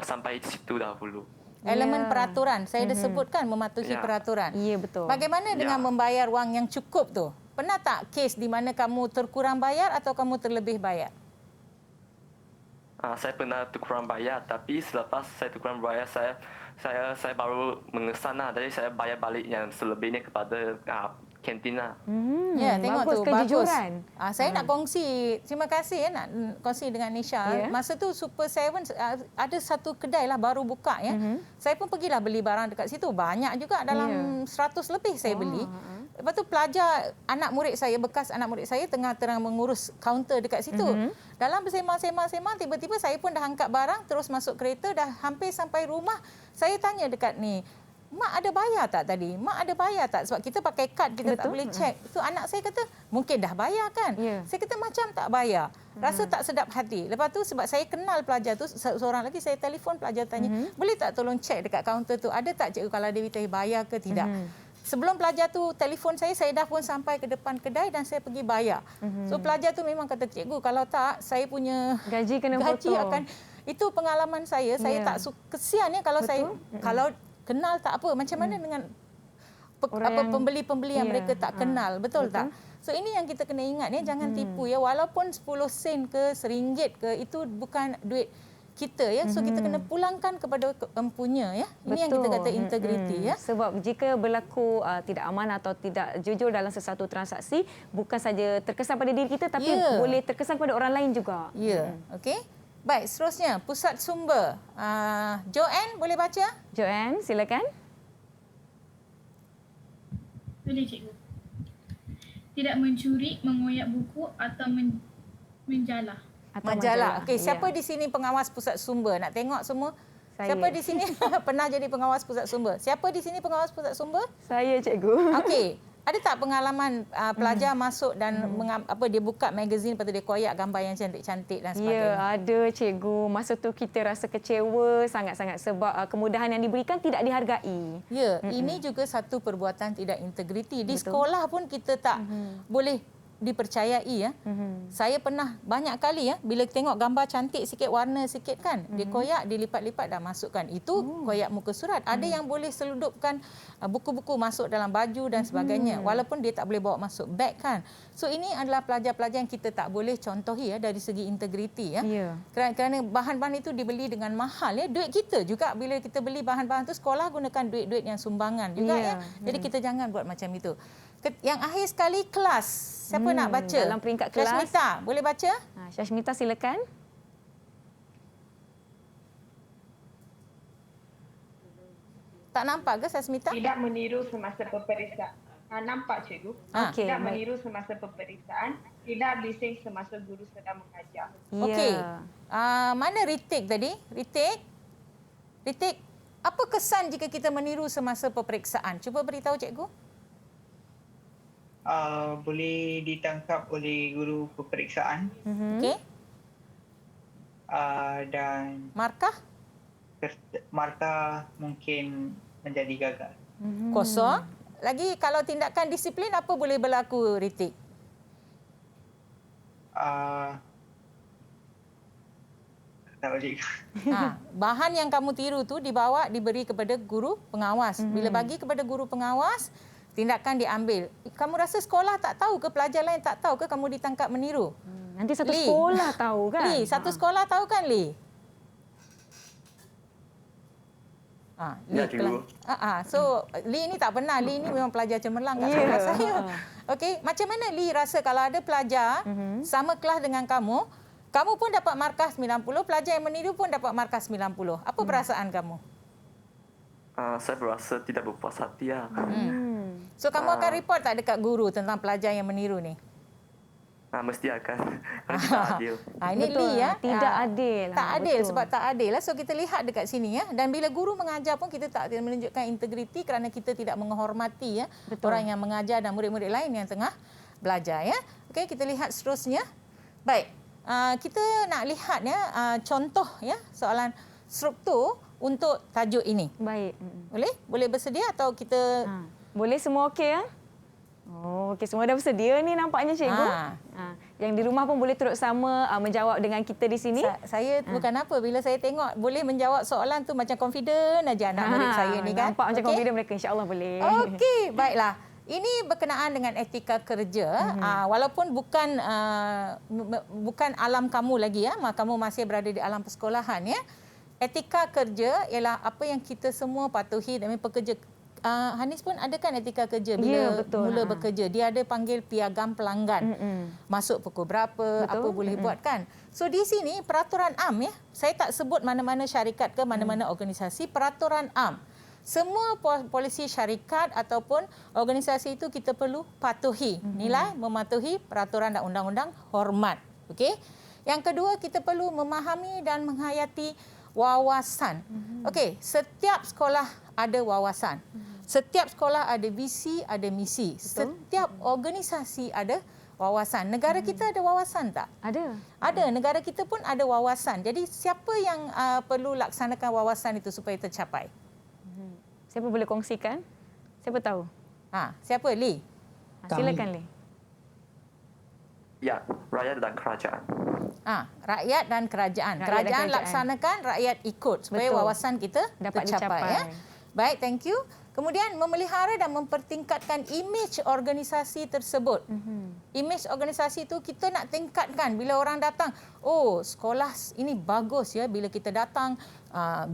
sampai di situ dahulu. Elemen peraturan. Saya dah sebutkan mematuhi peraturan. Ya, betul. Bagaimana dengan membayar wang yang cukup tu? Pernah tak kes di mana kamu terkurang bayar atau kamu terlebih bayar? Saya pernah terkurang bayar, tapi selepas saya terkurang bayar, saya baru mengesan jadi saya bayar balik yang selebihnya kepada kantin lah. Ya, tengok bagus tu, kejujuran. bagus. Saya nak kongsi, terima kasih nak kongsi dengan Nisha. Masa tu Super 7 ada satu kedai lah baru buka ya. Saya pun pergilah beli barang dekat situ. Banyak juga, dalam 100 lebih saya beli. Lepas tu pelajar, anak murid saya, bekas anak murid saya tengah mengurus kaunter dekat situ. Dalam bersembang-sembang, tiba-tiba saya pun dah angkat barang, terus masuk kereta, dah hampir sampai rumah. Saya tanya dekat ni, Mak ada bayar tak tadi? Mak ada bayar tak? Sebab kita pakai kad, kita tak boleh cek. So anak saya kata, mungkin dah bayar kan? Saya kata macam tak bayar. Rasa tak sedap hati. Lepas tu sebab saya kenal pelajar tu, seorang lagi saya telefon pelajar tanya, boleh tak tolong cek dekat kaunter tu, ada tak cikgu kalau Dewi Tahi bayar ke tidak? Sebelum pelajar tu telefon saya dah pun sampai ke depan kedai dan saya pergi bayar. So pelajar tu memang kata, cikgu kalau tak, saya punya gaji kena potong. akan... Itu pengalaman saya tak kesian ya kalau saya... Kalau kenal tak apa, macam mana dengan pembeli-pembeli yang mereka tak kenal, betul tak? So ini yang kita kena ingat ya, jangan tipu ya, walaupun 10 sen ke RM1 ke, itu bukan duit kita ya. So kita kena pulangkan kepada empunya ya. Ini yang kita kata integriti ya. Sebab jika berlaku tidak aman atau tidak jujur dalam sesuatu transaksi, bukan saja terkesan pada diri kita tapi boleh terkesan pada orang lain juga. Ya, okey. Baik, seterusnya pusat sumber. Joanne boleh baca? Joanne, silakan. Boleh, cikgu. Tidak mencuri, mengoyak buku atau menjalah. Majalah. Okey, siapa di sini pengawas pusat sumber? Nak tengok semua? Saya. Siapa di sini pernah jadi pengawas pusat sumber? Siapa di sini pengawas pusat sumber? Saya, cikgu. Okey. Ada tak pengalaman pelajar masuk dan dia buka magazine, lepas tu dia koyak gambar yang cantik-cantik dan sebagainya? Ya, ada cikgu. Masa tu kita rasa kecewa sangat-sangat sebab kemudahan yang diberikan tidak dihargai. Ya, ini juga satu perbuatan tidak integriti. Di sekolah pun kita tak boleh dipercayai ya. Saya pernah banyak kali ya, bila tengok gambar cantik sikit, warna sikit kan, dia koyak, dilipat-lipat dah masukkan. Itu koyak muka surat. Ada yang boleh seludupkan buku-buku masuk dalam baju dan sebagainya, walaupun dia tak boleh bawa masuk beg kan. So ini adalah pelajar-pelajar yang kita tak boleh contohi ya dari segi integriti ya. Kerana bahan-bahan itu dibeli dengan mahal ya. Duit kita juga bila kita beli bahan-bahan itu, sekolah gunakan duit-duit yang sumbangan juga ya. Jadi kita jangan buat macam itu. Yang akhir sekali, kelas. Siapa nak baca? Dalam peringkat kelas. Syashmita, boleh baca? Syashmita, silakan. Tak nampak ke Syashmita? Tidak meniru semasa peperiksaan. Nampak, cikgu. Tidak meniru semasa peperiksaan. Tidak bising semasa guru sedang mengajar. Okey. Mana retake tadi? Retake. Apa kesan jika kita meniru semasa peperiksaan? Cuba beritahu cikgu. Boleh ditangkap oleh guru peperiksaan. Okey. Dan Markah? Markah mungkin menjadi gagal. Kosong. Lagi kalau tindakan disiplin apa boleh berlaku, Ritik? Tak boleh. Bahan yang kamu tiru tu diberi kepada guru pengawas. Bila bagi kepada guru pengawas, tindakan diambil. Kamu rasa sekolah tak tahu ke, pelajar lain tak tahu ke kamu ditangkap meniru? Nanti satu sekolah tahu kan? Li, satu sekolah tahu kan, Li? Ya, cikgu. So, Li ni tak pernah. Li ni memang pelajar cemerlang kat sekolah saya. Okey, macam mana Li rasa kalau ada pelajar sama kelas dengan kamu, kamu pun dapat markah 90, pelajar yang meniru pun dapat markah 90. Apa perasaan kamu? Saya berasa tidak berpuas hati lah. So, kamu akan report tak dekat guru tentang pelajar yang meniru ni? Mesti akan. Kalau tidak adil. Ini Li ya. Tidak adil. Tak adil sebab tak adil. So kita lihat dekat sini ya. Dan bila guru mengajar pun kita tak menunjukkan integriti kerana kita tidak menghormati ya orang yang mengajar dan murid-murid lain yang tengah belajar ya. Okey, kita lihat seterusnya. Baik. Kita nak lihat ya contoh ya soalan struktur untuk tajuk ini. Baik. Boleh? Boleh bersedia atau kita boleh semua okey ya? Oh, okey, semua dah bersedia ni nampaknya cikgu. Yang di rumah pun boleh turut sama menjawab dengan kita di sini. Saya bukan apa bila saya tengok boleh menjawab soalan tu macam confident aja anak murid saya ni kan. Nampak macam confident mereka, insya-Allah boleh. Okey, baiklah. Ini berkenaan dengan etika kerja. Walaupun bukan alam kamu lagi ya, kamu masih berada di alam persekolahan ya. Etika kerja ialah apa yang kita semua patuhi dan pekerja. Hanis pun ada kan etika kerja bila mula bekerja. Dia ada panggil piagam pelanggan. Masuk pukul berapa, apa boleh buat kan. So di sini peraturan am ya. Saya tak sebut mana-mana syarikat ke mana-mana organisasi, peraturan am. Semua polisi syarikat ataupun organisasi itu kita perlu patuhi. Nilai mematuhi peraturan dan undang-undang, hormat. Okey. Yang kedua, kita perlu memahami dan menghayati wawasan. Okey, setiap sekolah ada wawasan. Setiap sekolah ada visi, ada misi. Setiap organisasi ada wawasan. Negara kita ada wawasan tak? Ada. Ada. Negara kita pun ada wawasan. Jadi siapa yang perlu laksanakan wawasan itu supaya tercapai? Siapa boleh kongsikan? Siapa tahu? Siapa? Li? Silakan Li. Ya, rakyat dan kerajaan. Rakyat dan kerajaan. Kerajaan laksanakan, rakyat ikut supaya wawasan kita dapat tercapai. Ya? Baik, thank you. Kemudian memelihara dan mempertingkatkan imej organisasi tersebut. Imej organisasi itu kita nak tingkatkan bila orang datang. Oh, sekolah ini bagus ya. Bila kita datang,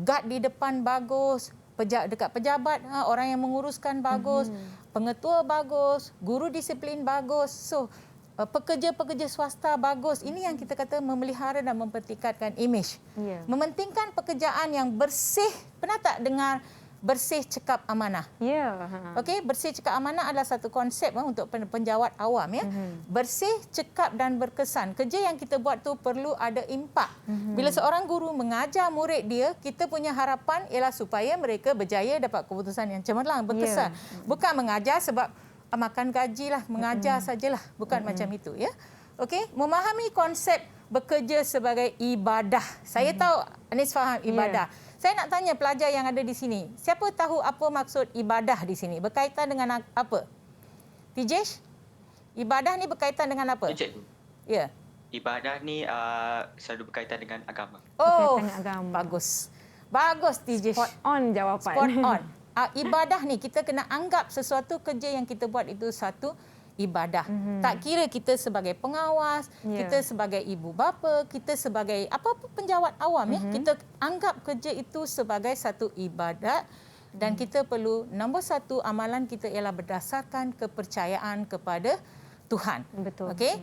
guard di depan bagus, dekat pejabat orang yang menguruskan bagus, pengetua bagus, guru disiplin bagus. So, pekerja-pekerja swasta bagus. Ini yang kita kata memelihara dan mempertingkatkan imej. Mementingkan pekerjaan yang bersih. Pernah tak dengar bersih cekap amanah? Ya. Okey, bersih cekap amanah adalah satu konsep untuk penjawat awam ya. Bersih, cekap dan berkesan. Kerja yang kita buat tu perlu ada impak. Bila seorang guru mengajar murid dia, kita punya harapan ialah supaya mereka berjaya dapat keputusan yang cemerlang, berkesan. Bukan mengajar sebab makan gajilah, mengajar sajalah, bukan macam itu ya. Okey, memahami konsep bekerja sebagai ibadah. Saya tahu Anis faham ibadah. Saya nak tanya pelajar yang ada di sini, siapa tahu apa maksud ibadah di sini? Berkaitan dengan apa? Tijesh? Ibadah ni berkaitan dengan apa? Cikgu. Ya. Ibadah ni selalu berkaitan dengan agama. Oh, bagus. Bagus Tijesh. Spot on jawapan. Spot on. Ibadah ni kita kena anggap sesuatu kerja yang kita buat itu satu ibadah. Tak kira kita sebagai pengawas, kita sebagai ibu bapa, kita sebagai apa-apa penjawat awam ya, kita anggap kerja itu sebagai satu ibadat dan kita perlu nombor satu amalan kita ialah berdasarkan kepercayaan kepada Tuhan. Betul. Okey?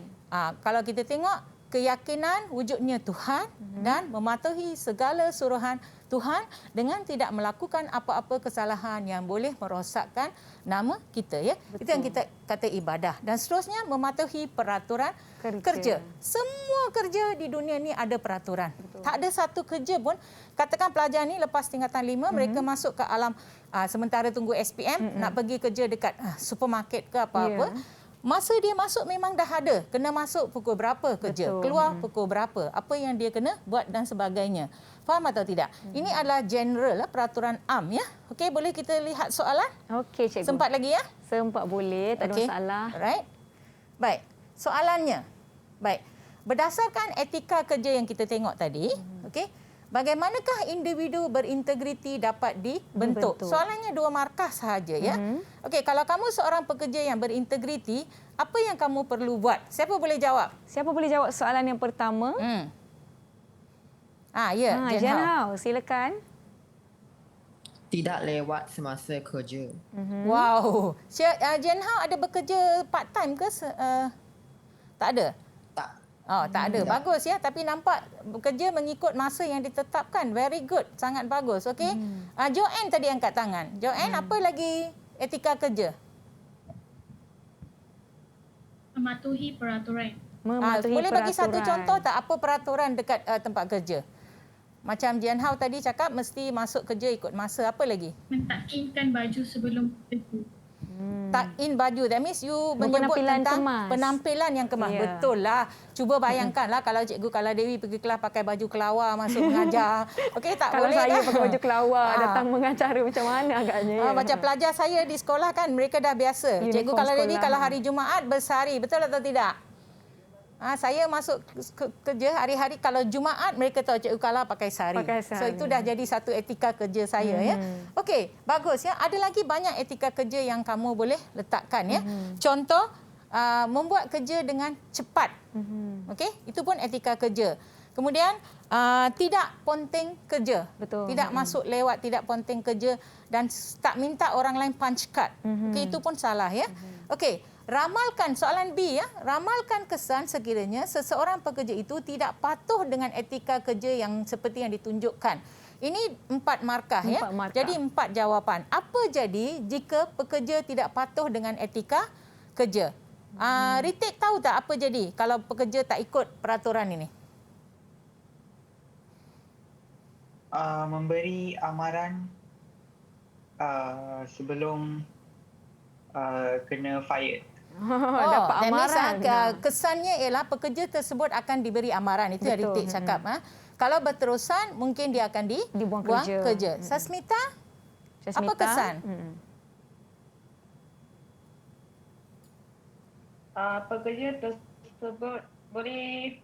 Kalau kita tengok keyakinan wujudnya Tuhan dan mematuhi segala suruhan Tuhan dengan tidak melakukan apa-apa kesalahan yang boleh merosakkan nama kita ya. Betul. Itu yang kita kata ibadah. Dan seterusnya mematuhi peraturan kerja. Semua kerja di dunia ni ada peraturan. Betul. Tak ada satu kerja pun, katakan pelajar ni lepas tingkatan 5 mereka masuk ke alam sementara tunggu SPM nak pergi kerja dekat supermarket ke apa-apa. masa dia masuk memang dah ada. Kena masuk pukul berapa kerja, keluar pukul berapa, apa yang dia kena buat dan sebagainya. Faham atau tidak? Ini adalah general peraturan am ya. Okey, boleh kita lihat soalan? Okey, cikgu. Sempat lagi ya? Sempat boleh, tak ada masalah. Right. Baik. Soalannya. Baik. Berdasarkan etika kerja yang kita tengok tadi, okey, bagaimanakah individu berintegriti dapat dibentuk? Soalannya 2 markah sahaja ya. Okey, kalau kamu seorang pekerja yang berintegriti, apa yang kamu perlu buat? Siapa boleh jawab? Siapa boleh jawab soalan yang pertama? Jian Hao, silakan. Tidak lewat semasa kerja. Wow. Jian Hao ada bekerja part time ke? Tak ada? Tak. Oh, tak ada. Bagus ya. Tapi nampak bekerja mengikut masa yang ditetapkan. Very good. Sangat bagus. Okey. Joanne tadi angkat tangan. Joanne, apa lagi etika kerja? Mematuhi peraturan. Boleh bagi satu contoh tak apa peraturan dekat tempat kerja? Macam Jian Hao tadi cakap mesti masuk kerja ikut masa. Apa lagi? Mentakkinkan baju sebelum bekerja. Tak-in baju. That means you menyebut tentang penampilan yang kemas. Betul lah. Cuba bayangkanlah kalau cikgu Kala Dewi pergi kelas pakai baju kelawar masuk mengajar. Okey, tak kalau boleh kan? Kalau saya pakai baju kelawar datang mengacara macam mana agaknya. Macam pelajar saya di sekolah kan mereka dah biasa. Cikgu Kala Dewi kalau hari Jumaat bersari. Betul atau tidak? Saya masuk kerja hari-hari kalau Jumaat mereka tahu Cikgu Kala pakai sari. So itu dah jadi satu etika kerja saya ya. Okey, bagus ya. Ada lagi banyak etika kerja yang kamu boleh letakkan ya. Contoh membuat kerja dengan cepat. Okey, itu pun etika kerja. Kemudian tidak ponteng kerja. Betul. Tidak masuk lewat, tidak ponteng kerja dan tak minta orang lain punch card. Okey, itu pun salah ya. Okey. Ramalkan, soalan B ya, ramalkan kesan sekiranya seseorang pekerja itu tidak patuh dengan etika kerja yang seperti yang ditunjukkan. Ini 4 markah ya. Jadi 4 jawapan. Apa jadi jika pekerja tidak patuh dengan etika kerja? Ritik tahu tak apa jadi kalau pekerja tak ikut peraturan ini? Memberi amaran sebelum kena fired. Dapat amaran. Kesannya ialah pekerja tersebut akan diberi amaran. Itu yang Ritik cakap. Kalau berterusan, mungkin dia akan dibuang kerja. Sasmita, apa kesan? Pekerja tersebut boleh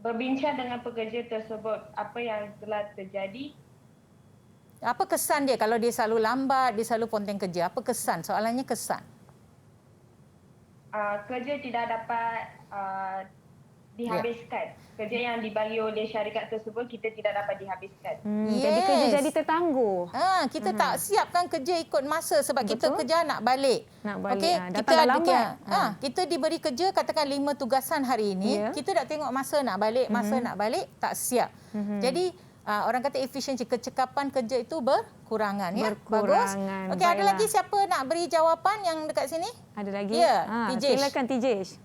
berbincang dengan pekerja tersebut apa yang telah terjadi. Apa kesan dia kalau dia selalu lambat, dia selalu ponteng kerja? Apa kesan? Soalannya kesan. Kerja tidak dapat dihabiskan. Kerja yang dibagi oleh syarikat tersebut kita tidak dapat dihabiskan. Jadi kerja jadi tertangguh. Kita tak siapkan kerja ikut masa sebab kita kerja nak balik. Okey, kita diberi kerja katakan 5 tugasan hari ini, kita dah tengok masa nak balik, tak siap. Jadi orang kata efisiensi, kecekapan kerja itu berkurangan ya. Bagus. Okey, ada lagi siapa nak beri jawapan yang dekat sini? Ada lagi? Ya, silakan Tijesh.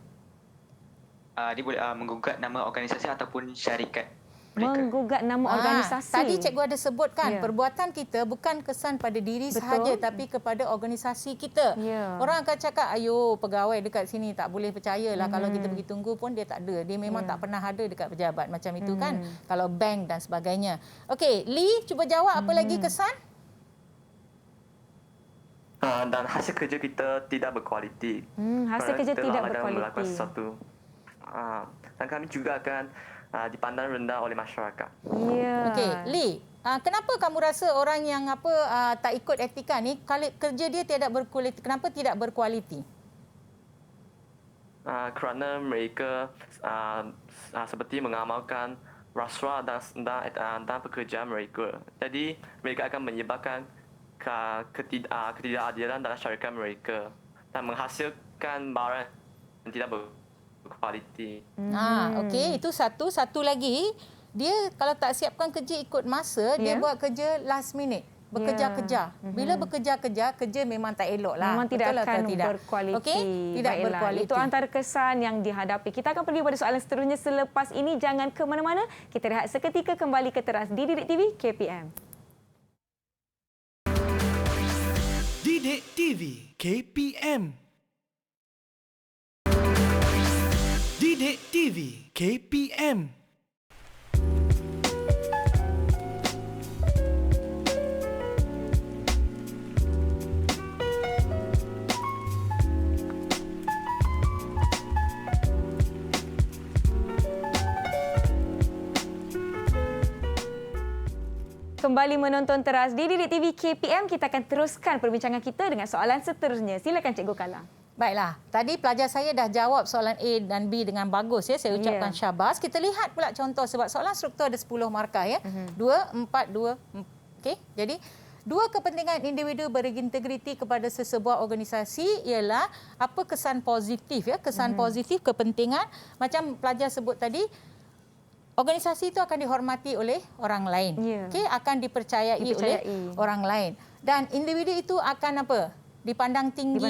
Dia boleh menggugat nama organisasi ataupun syarikat mereka. Menggugat nama organisasi. Tadi cikgu ada sebutkan perbuatan kita bukan kesan pada diri sahaja tapi kepada organisasi kita. Orang akan cakap, ayo pegawai dekat sini tak boleh percayalah kalau kita pergi tunggu pun dia tak ada. Dia memang tak pernah ada dekat pejabat macam itu kan. Kalau bank dan sebagainya. Okey, Lee cuba jawab apa lagi kesan? Dan hasil kerja kita tidak berkualiti. Hasil kerja tidak berkualiti. Melakukan sesuatu. Dan kami juga akan dipandang rendah oleh masyarakat. Okey, Lee, kenapa kamu rasa orang yang tak ikut etika ni kerja dia tidak berkualiti? Kenapa tidak berkualiti? Kerana mereka seperti mengamalkan rasuah dan pekerjaan mereka. Jadi mereka akan menyebabkan ketidakadilan dalam syarikat mereka dan menghasilkan barang yang tidak berkualiti. Okey, itu satu lagi. Dia kalau tak siapkan kerja ikut masa, dia buat kerja last minute. Bekerja-kerja. Bila bekerja-kerja, kerja memang tak elok lah. Memang tidak akan berkualiti. Okey, tidak berkualiti. Itu antara kesan yang dihadapi. Kita akan pergi pada soalan seterusnya selepas ini. Jangan ke mana-mana. Kita rehat seketika, kembali ke Teras di Didik TV KPM. Didik TV KPM. Didik TV KPM. Kembali menonton teras di Didik TV KPM, kita akan teruskan perbincangan kita dengan soalan seterusnya. Silakan Cikgu Kala. Baiklah, tadi pelajar saya dah jawab soalan A dan B dengan bagus ya. Saya ucapkan syabas. Kita lihat pula contoh sebab soalan struktur ada 10 markah ya. 2, 4, 2. Okey. Jadi, dua kepentingan individu berintegriti kepada sesebuah organisasi ialah apa kesan positif ya. Kesan positif kepentingan macam pelajar sebut tadi, organisasi itu akan dihormati oleh orang lain. Okey, akan dipercayai oleh orang lain. Dan individu itu akan apa? Dipandang tinggi,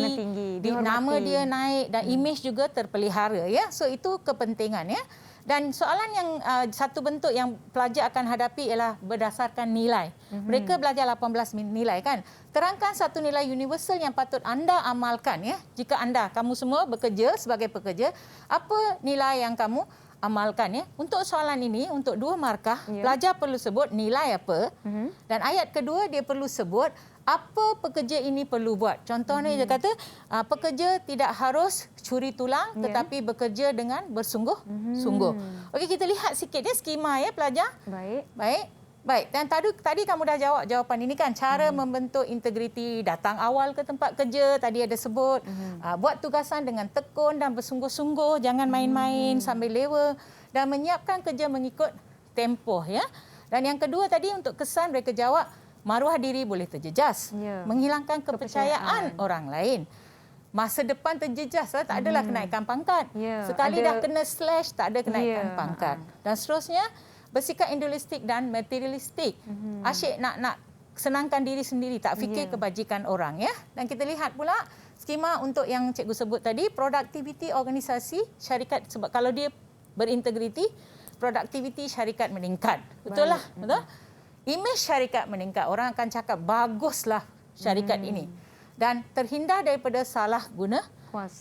nama dia naik dan imej juga terpelihara ya. So itu kepentingan ya. Dan soalan yang satu bentuk yang pelajar akan hadapi ialah berdasarkan nilai. Mereka belajar 18 nilai kan. Terangkan satu nilai universal yang patut anda amalkan ya. Jika kamu semua bekerja sebagai pekerja, apa nilai yang kamu amalkan ya. Untuk soalan ini, untuk 2 markah, pelajar perlu sebut nilai apa. Dan ayat kedua dia perlu sebut apa pekerja ini perlu buat. Contohnya dia kata, pekerja tidak harus curi tulang tetapi bekerja dengan bersungguh-sungguh. Okey, kita lihat sikit ya skema ya pelajar. Baik. Dan tadi kamu dah jawab jawapan ini kan, cara membentuk integriti, datang awal ke tempat kerja, tadi ada sebut, buat tugasan dengan tekun dan bersungguh-sungguh, jangan main-main sambil lewa dan menyiapkan kerja mengikut tempoh ya. Dan yang kedua tadi untuk kesan mereka jawab, maruah diri boleh terjejas, menghilangkan kepercayaan orang lain. Masa depan terjejas, tak adalah kenaikan pangkat. Sekali dah kena slash, tak ada kenaikan pangkat. Dan seterusnya, bersikap individualistik dan materialistik. Asyik nak senangkan diri sendiri, tak fikir kebajikan orang ya. Dan kita lihat pula skema untuk yang cikgu sebut tadi, produktiviti organisasi syarikat, sebab kalau dia berintegriti, produktiviti syarikat meningkat. Betul lah, betul? Imej syarikat meningkat, orang akan cakap baguslah syarikat ini. Dan terhindar daripada salah guna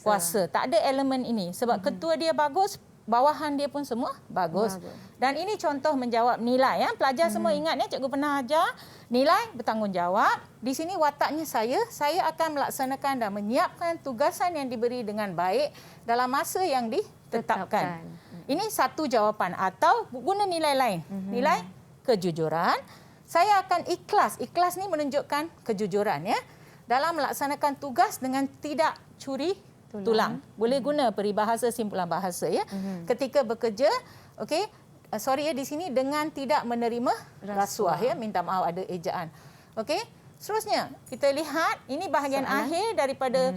kuasa. Tak ada elemen ini sebab ketua dia bagus, bawahan dia pun semua bagus. Dan ini contoh menjawab nilai ya. Pelajar semua ingat ya, cikgu pernah ajar nilai bertanggungjawab. Di sini wataknya saya akan melaksanakan dan menyiapkan tugasan yang diberi dengan baik dalam masa yang ditetapkan. Ini satu jawapan atau guna nilai lain. Nilai kejujuran. Saya akan ikhlas. Ikhlas ni menunjukkan kejujuran ya. Dalam melaksanakan tugas dengan tidak curi tulang. Boleh guna peribahasa simpulan bahasa ya. Ketika bekerja, okey, di sini dengan tidak menerima rasuah ya, minta maaf ada ejaan. Okey. Seterusnya, kita lihat ini bahagian akhir daripada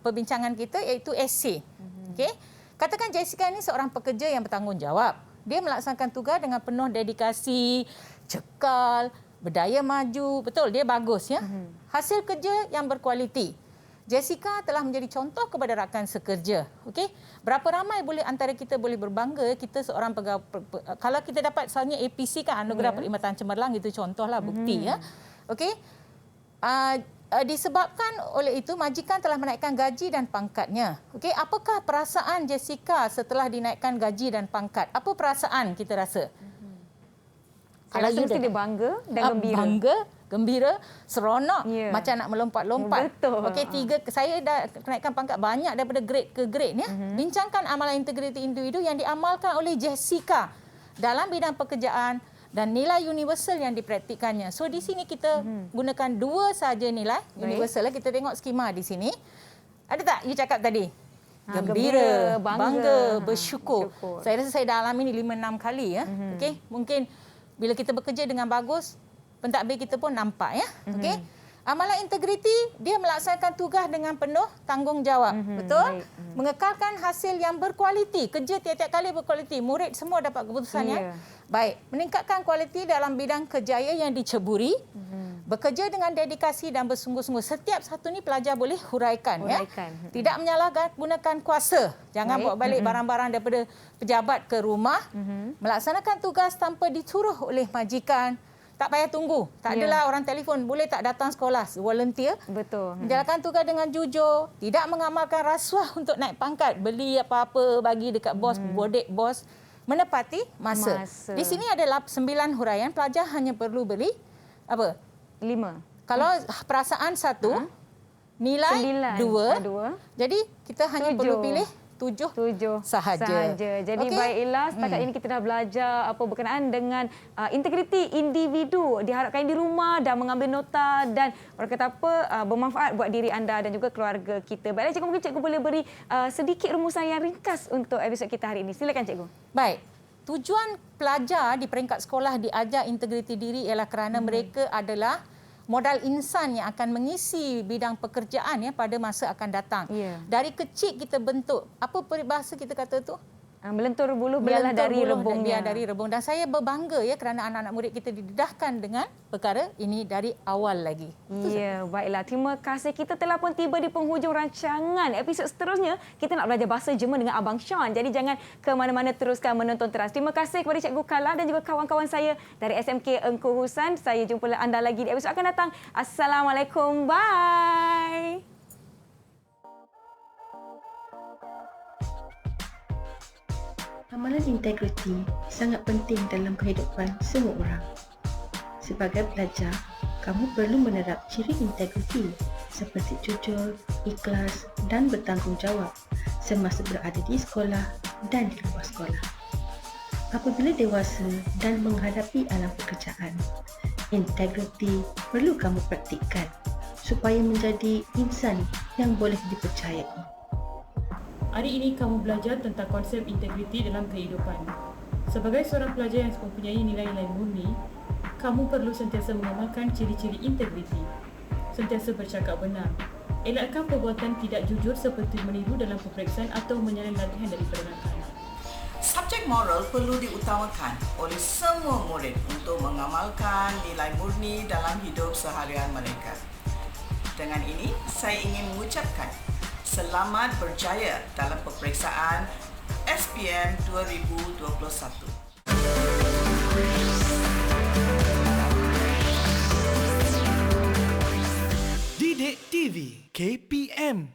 perbincangan kita iaitu esei. Okey. Katakan Jessica ini seorang pekerja yang bertanggungjawab. Dia melaksanakan tugas dengan penuh dedikasi, cekal, berdaya maju. Betul, dia bagus ya. Hasil kerja yang berkualiti. Jessica telah menjadi contoh kepada rakan sekerja. Okey, berapa ramai antara kita boleh berbangga kita seorang pegawai kalau kita dapat misalnya APC kan, anugerah perkhidmatan cemerlang, itu contohlah bukti ya. Okey. Disebabkan oleh itu majikan telah menaikkan gaji dan pangkatnya. Okey, apakah perasaan Jessica setelah dinaikkan gaji dan pangkat? Apa perasaan kita rasa? Saya rasa mesti dia bangga dan gembira. Bangga, gembira, seronok, macam nak melompat-lompat. Betul. Okey, saya dah naikkan pangkat banyak daripada grade ke grade ya. Bincangkan amalan integriti individu yang diamalkan oleh Jessica dalam bidang pekerjaan dan nilai universal yang dipraktikannya. So di sini kita gunakan 2 saja nilai universal. Kita tengok skema di sini. Ada tak you cakap tadi? Gembira, bangga, bersyukur. Saya rasa saya dah alami ni 5-6 kali ya. Okey, mungkin bila kita bekerja dengan bagus, pentadbir kita pun nampak ya. Okey. Amalan integriti, dia melaksanakan tugas dengan penuh tanggungjawab. Betul? Mengekalkan hasil yang berkualiti. Kerja tiap-tiap kali berkualiti. Murid semua dapat keputusan yang baik. Meningkatkan kualiti dalam bidang kerjaya yang diceburi. Bekerja dengan dedikasi dan bersungguh-sungguh. Setiap satu ni pelajar boleh huraikan. Ya? Tidak menyalahgunakan kuasa. Jangan bawa balik barang-barang daripada pejabat ke rumah. Melaksanakan tugas tanpa disuruh oleh majikan. tak payah tunggu. Tak adalah orang telefon, boleh tak datang sekolah, volunteer. Betul. Jalankan tugas dengan jujur, tidak mengamalkan rasuah untuk naik pangkat, beli apa-apa bagi dekat bos, bodek bos, menepati masa. Di sini ada 9 huraian, pelajar hanya perlu beli apa? 5. Kalau perasaan 1, nilai 2. Jadi kita hanya perlu pilih 7 sahaja. Jadi baiklah, setakat ini kita dah belajar apa berkenaan dengan integriti individu. Diharapkan di rumah dan mengambil nota dan orang kata apa bermanfaat buat diri anda dan juga keluarga kita. Baiklah cikgu, mungkin cikgu boleh beri sedikit rumusan yang ringkas untuk episod kita hari ini. Silakan cikgu. Baik. Tujuan pelajar di peringkat sekolah diajar integriti diri ialah kerana mereka adalah modal insan yang akan mengisi bidang pekerjaan pada masa akan datang. Dari kecil kita bentuk, apa peribahasa kita kata tu? Melentur buluh biarlah dari rebungnya. Dari rebung. Dan saya berbangga kerana anak-anak murid kita didedahkan dengan perkara ini dari awal lagi. Ya, baiklah. Terima kasih. Kita telah pun tiba di penghujung rancangan. Episod seterusnya, kita nak belajar bahasa Jerman dengan Abang Sean. Jadi jangan ke mana-mana, teruskan menonton terus. Terima kasih kepada Cikgu Kala dan juga kawan-kawan saya dari SMK Engku Husan. Saya jumpa anda lagi di episod akan datang. Assalamualaikum. Bye. Amalan integriti sangat penting dalam kehidupan semua orang. Sebagai pelajar, kamu perlu menerap ciri integriti seperti jujur, ikhlas dan bertanggungjawab semasa berada di sekolah dan di luar sekolah. Apabila dewasa dan menghadapi alam pekerjaan, integriti perlu kamu praktikkan supaya menjadi insan yang boleh dipercayai. Hari ini kamu belajar tentang konsep integriti dalam kehidupan. Sebagai seorang pelajar yang mempunyai nilai-nilai murni, kamu perlu sentiasa mengamalkan ciri-ciri integriti. Sentiasa bercakap benar. Elakkan perbuatan tidak jujur seperti meniru dalam peperiksaan atau menyalin latihan dari perangkat. Subjek moral perlu diutamakan oleh semua murid untuk mengamalkan nilai murni dalam hidup seharian mereka. Dengan ini, saya ingin mengucapkan selamat berjaya dalam peperiksaan SPM 2021. Didik TV KPM